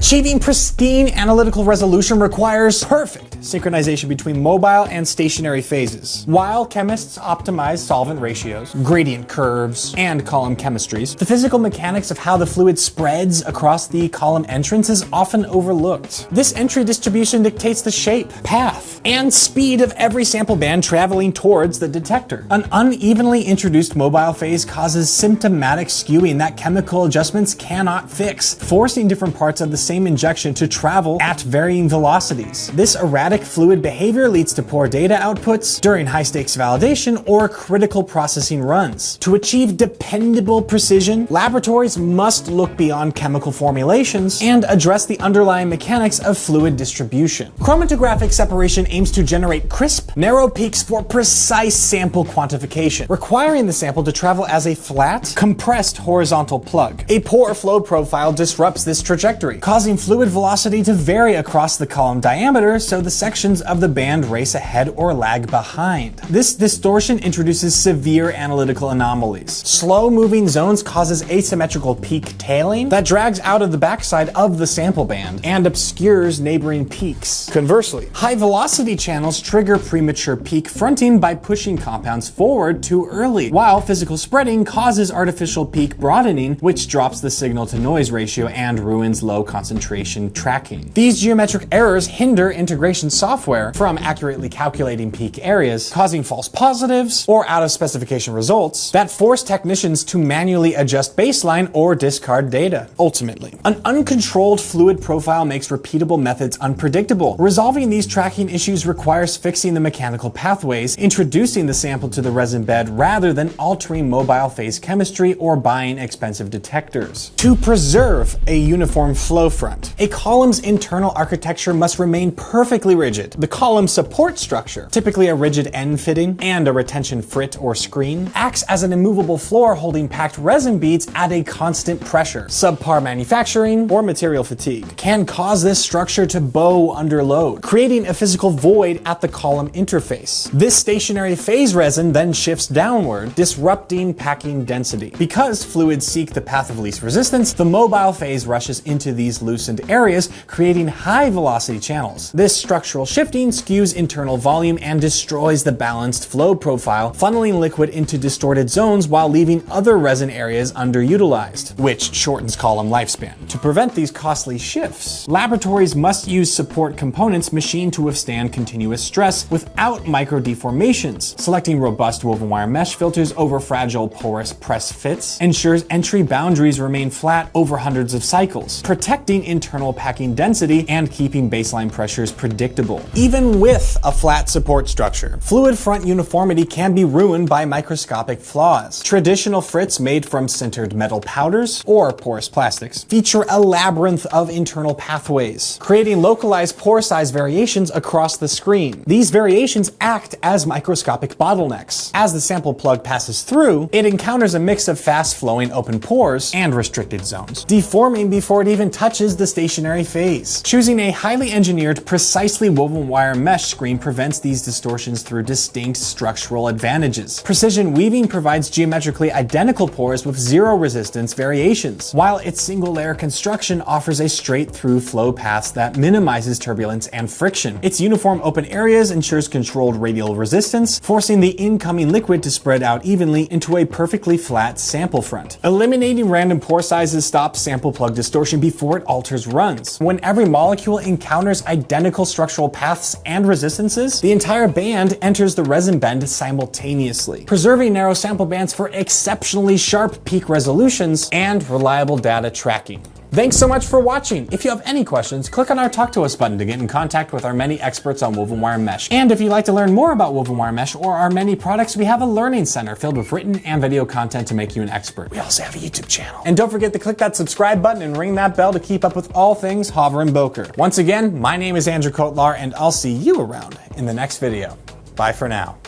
Achieving pristine analytical resolution requires perfect synchronization between mobile and stationary phases. While chemists optimize solvent ratios, gradient curves, and column chemistries, the physical mechanics of how the fluid spreads across the column entrance is often overlooked. This entry distribution dictates the shape, path, and speed of every sample band traveling towards the detector. An unevenly introduced mobile phase causes symptomatic skewing that chemical adjustments cannot fix, forcing different parts of the same injection to travel at varying velocities. This erratic fluid behavior leads to poor data outputs during high-stakes validation or critical processing runs. To achieve dependable precision, laboratories must look beyond chemical formulations and address the underlying mechanics of fluid distribution. Chromatographic separation aims to generate crisp, narrow peaks for precise sample quantification, requiring the sample to travel as a flat, compressed horizontal plug. A poor flow profile disrupts this trajectory, causing fluid velocity to vary across the column diameter so the sections of the band race ahead or lag behind. This distortion introduces severe analytical anomalies. Slow-moving zones causes asymmetrical peak tailing that drags out of the backside of the sample band and obscures neighboring peaks. Conversely, high-velocity channels trigger premature peak fronting by pushing compounds forward too early, while physical spreading causes artificial peak broadening, which drops the signal-to-noise ratio and ruins low-concentration tracking. These geometric errors hinder integration software from accurately calculating peak areas, causing false positives or out-of-specification results that force technicians to manually adjust baseline or discard data. Ultimately, an uncontrolled fluid profile makes repeatable methods unpredictable. Resolving these tracking issues requires fixing the mechanical pathways, introducing the sample to the resin bed rather than altering mobile phase chemistry or buying expensive detectors. To preserve a uniform flow front, a column's internal architecture must remain perfectly rigid. The column support structure, typically a rigid end fitting and a retention frit or screen, acts as an immovable floor holding packed resin beads at a constant pressure. Subpar manufacturing or material fatigue can cause this structure to bow under load, creating a physical void at the column interface. This stationary phase resin then shifts downward, disrupting packing density. Because fluids seek the path of least resistance, the mobile phase rushes into these loosened areas, creating high velocity channels. This structural shifting skews internal volume and destroys the balanced flow profile, funneling liquid into distorted zones while leaving other resin areas underutilized, which shortens column lifespan. To prevent these costly shifts, laboratories must use support components machined to withstand continuous stress without micro deformations. Selecting robust woven wire mesh filters over fragile porous press fits ensures entry boundaries remain flat over hundreds of cycles, protecting internal packing density and keeping baseline pressures predictable. Even with a flat support structure, fluid front uniformity can be ruined by microscopic flaws. Traditional frits made from sintered metal powders or porous plastics feature a labyrinth of internal pathways, creating localized pore size variations across the screen. These variations act as microscopic bottlenecks. As the sample plug passes through, it encounters a mix of fast-flowing open pores and restricted zones, deforming before it even touches the stationary phase. Choosing a highly engineered, precisely woven wire mesh screen prevents these distortions through distinct structural advantages. Precision weaving provides geometrically identical pores with zero resistance variations, while its single-layer construction offers a straight-through flow path that minimizes turbulence and friction. Its uniform open areas ensures controlled radial resistance, forcing the incoming liquid to spread out evenly into a perfectly flat sample front. Eliminating random pore sizes stops sample plug distortion before it alters runs. When every molecule encounters identical structural paths and resistances, the entire band enters the resin bend simultaneously, preserving narrow sample bands for exceptionally sharp peak resolutions and reliable data tracking. Thanks so much for watching. If you have any questions, click on our Talk to Us button to get in contact with our many experts on woven wire mesh. And if you'd like to learn more about woven wire mesh or our many products, we have a learning center filled with written and video content to make you an expert. We also have a YouTube channel. And don't forget to click that subscribe button and ring that bell to keep up with all things Hover and Boker. Once again, my name is Andrew Kotlar, and I'll see you around in the next video. Bye for now.